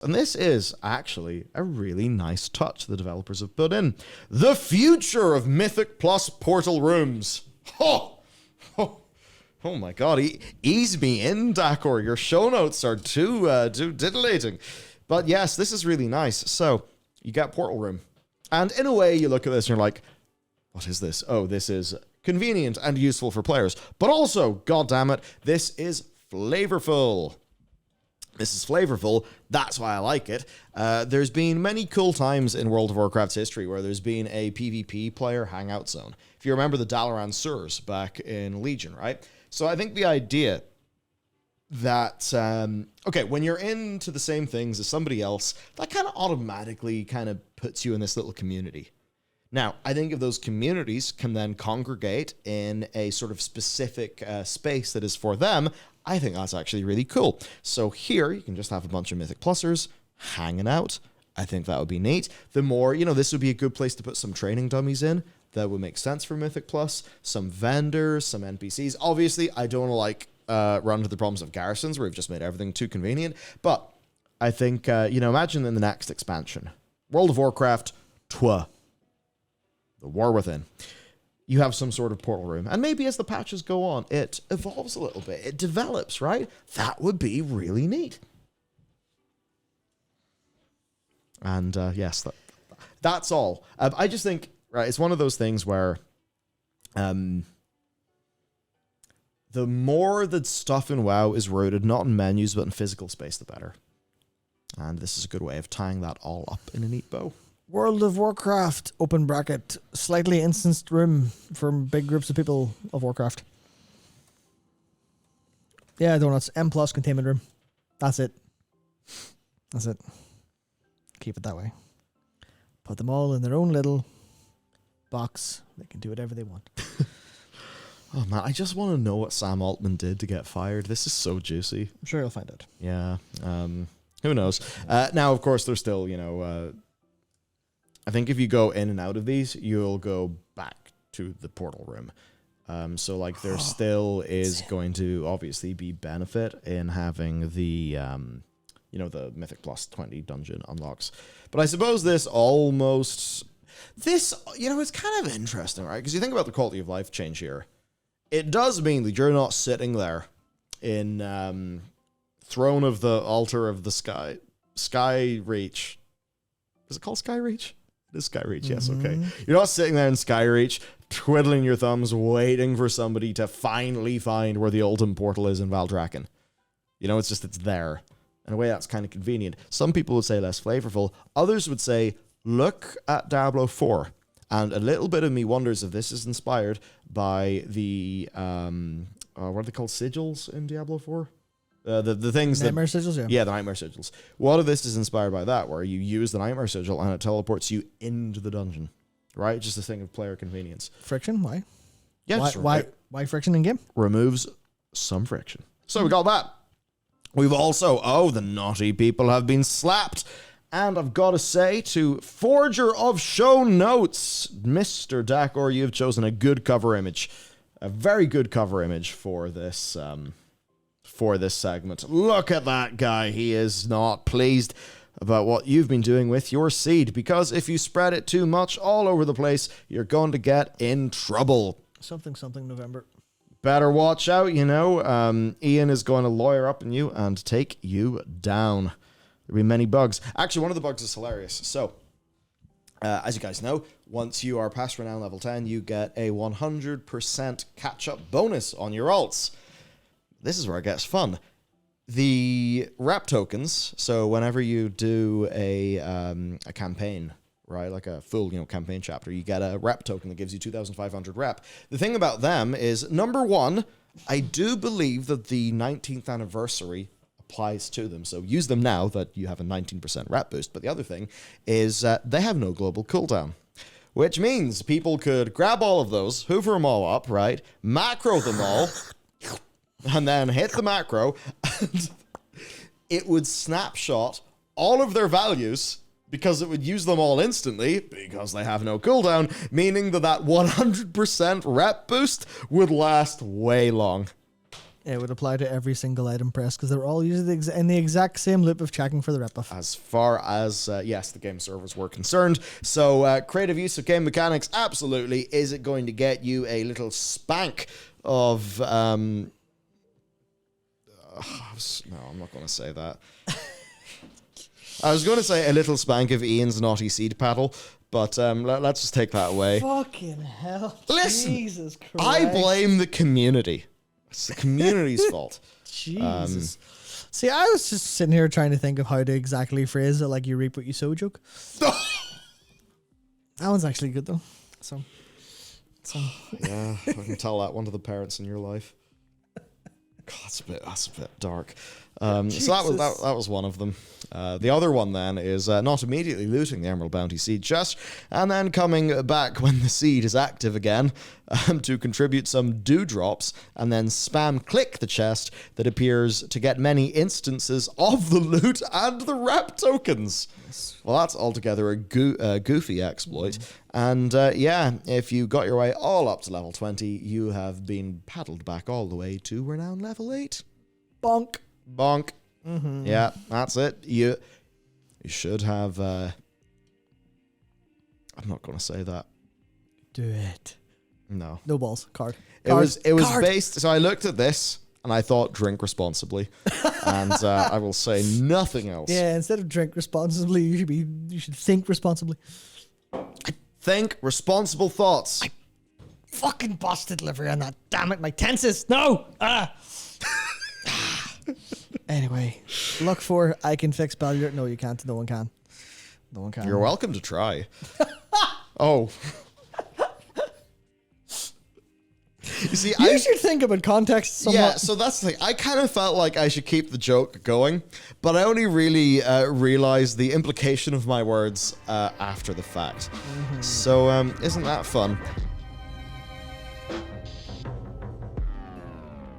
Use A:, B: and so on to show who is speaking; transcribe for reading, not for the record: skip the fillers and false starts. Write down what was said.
A: And this is actually a really nice touch the developers have put in. The future of Mythic Plus portal rooms. Oh my god, ease me in, Dakor. Your show notes are too titillating. But yes, this is really nice. So, you get portal room. And in a way, you look at this and you're like, what is this? Oh, this is convenient and useful for players. But also, goddammit, this is flavorful. This is flavorful. That's why I like it. There's been many cool times in World of Warcraft's history where there's been a PvP player hangout zone. If you remember the Dalaran Surs back in Legion, right? So I think the idea that, okay, when you're into the same things as somebody else, that kind of automatically kind of puts you in this little community. Now, I think if those communities can then congregate in a sort of specific space that is for them, I think that's actually really cool. So here, you can just have a bunch of Mythic Plusers hanging out. I think that would be neat. The more, this would be a good place to put some training dummies in. That would make sense for Mythic Plus. Some vendors, some NPCs. Obviously, I don't want to run into the problems of garrisons where we've just made everything too convenient. But I think, imagine in the next expansion, World of Warcraft 2, The War Within. You have some sort of portal room. And maybe as the patches go on, it evolves a little bit. It develops, right? That would be really neat. And yes, that's all. I just think, right, it's one of those things where the more that stuff in WoW is rooted, not in menus, but in physical space, the better. And this is a good way of tying that all up in a neat bow.
B: World of Warcraft, open bracket, slightly instanced room for big groups of people of Warcraft. Yeah, donuts. M plus containment room. That's it. That's it. Keep it that way. Put them all in their own little box. They can do whatever they want.
A: Oh man, I just want to know what Sam Altman did to get fired. This is so juicy.
B: I'm sure you'll find out.
A: Yeah. Who knows? Now, of course, there's still, I think if you go in and out of these, you'll go back to the portal room. So, there still is going to obviously be benefit in having the, the Mythic Plus 20 dungeon unlocks. But I suppose it's kind of interesting, right? Because you think about the quality of life change here. It does mean that you're not sitting there in Throne of the Altar of the Sky Reach. Is it called Sky Reach? It is Sky Reach, yes, okay. You're not sitting there in Sky Reach, twiddling your thumbs, waiting for somebody to finally find where the Ultim portal is in Valdrakken. It's there. In a way, that's kind of convenient. Some people would say less flavorful. Others would say, look at Diablo 4. And a little bit of me wonders if this is inspired by the, what are they called, sigils in Diablo 4? The things
B: Nightmare sigils, yeah.
A: Yeah, the Nightmare sigils. What if this is inspired by that, where you use the Nightmare sigil and it teleports you into the dungeon, right? Just a thing of player convenience.
B: Friction? Why?
A: Yeah,
B: why friction in game?
A: Removes some friction. So we got that. We've also, the naughty people have been slapped. And I've got to say, to Forger of Show Notes, Mr. Dakor, you've chosen a good cover image. A very good cover image for this segment. Look at that guy. He is not pleased about what you've been doing with your seed, because if you spread it too much all over the place, you're going to get in trouble.
B: Something November.
A: Better watch out, Ian is going to lawyer up on you and take you down. There'll be many bugs. Actually, one of the bugs is hilarious. So, as you guys know, once you are past Renown level 10, you get a 100% catch-up bonus on your alts. This is where it gets fun. The rep tokens, so whenever you do a campaign, right, like a full campaign chapter, you get a rep token that gives you 2,500 rep. The thing about them is, number one, I do believe that the 19th anniversary applies to them, so use them now that you have a 19% rep boost. But the other thing is they have no global cooldown, which means people could grab all of those, hoover them all up, right, macro them all, and then hit the macro, and it would snapshot all of their values because it would use them all instantly because they have no cooldown, meaning that 100% rep boost would last way long.
B: It would apply to every single item press because they're all using in the exact same loop of checking for the rip-off.
A: As far as, yes, the game servers were concerned. So, creative use of game mechanics, absolutely. Is it going to get you a little spank of... no, I'm not going to say that. I was going to say a little spank of Ian's naughty seed paddle, but let's just take that away.
B: Fucking hell.
A: Listen,
B: Jesus Christ.
A: I blame the community. It's the community's fault.
B: Jesus. See, I was just sitting here trying to think of how to exactly phrase it like you reap what you sow joke. That one's actually good though. So.
A: Yeah, I can tell that one to the parents in your life. God, that's a bit dark. So that was one of them. The other one then is not immediately looting the Emerald Bounty Seed chest and then coming back when the seed is active again to contribute some dewdrops and then spam click the chest that appears to get many instances of the loot and the rep tokens. Well, that's altogether a goofy exploit. And yeah, if you got your way all up to level 20, you have been paddled back all the way to renowned level 8.
B: Bonk.
A: Mm-hmm. Yeah, that's it. You should have... I'm not going to say that.
B: Do it.
A: No.
B: No balls. Card.
A: It was based... So I looked at this and I thought drink responsibly. And I will say nothing else.
B: Yeah, instead of drink responsibly, you should think responsibly.
A: Think responsible thoughts.
B: I fucking busted delivery on that. Damn it, my tenses. No. Anyway, look for I can fix Balliard. No, you can't. No one can. No one can.
A: You're welcome to try. Oh. You see,
B: you should think about context somewhat.
A: Yeah, so that's the thing. I kind of felt like I should keep the joke going, but I only really realized the implication of my words after the fact. Mm-hmm. So isn't that fun?